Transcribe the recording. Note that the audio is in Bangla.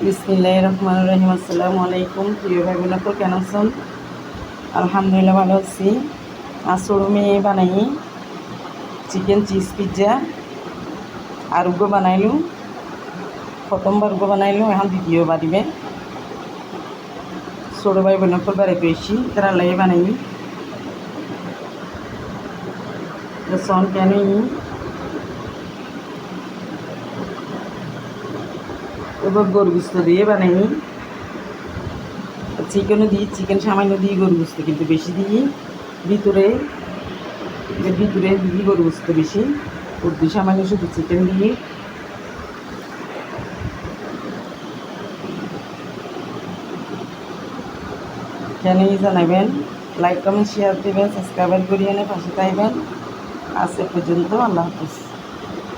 বিসমিল্লাহির রহমানির রহিম। আসসালামু আলাইকুম প্রিয় ভাই বোন, কেন আছেন? আলহামদুলিল্লাহ ভালো আছি। আজ শোরুমে বানাই চিকেন চিজ পিৎজা আর উগো বানাইলু। প্রথমবার উগো বানাইলু, এখন দ্বিতীয়বার দিবে। ছোটো ভাই বোন বাড়ি পেয়েছি, তারা লাগে বানাই সন কেন এবার গরু গুস্ত দিয়ে বানাই। চিকেনও দিই, চিকেন সামান্য দিই, গরু গুস্ত কিন্তু বেশি দিই। ভিতরে দিই গরু গুস্ত বেশি, উর্দু সামান্য শুধু চিকেন দিয়ে। কেন জানাবেন, লাইক কমেন্ট শেয়ার দেবেন, সাবস্ক্রাইব করিয়ে পাশে থাকবেন। আজ এ পর্যন্ত, আল্লাহ হাফিজ।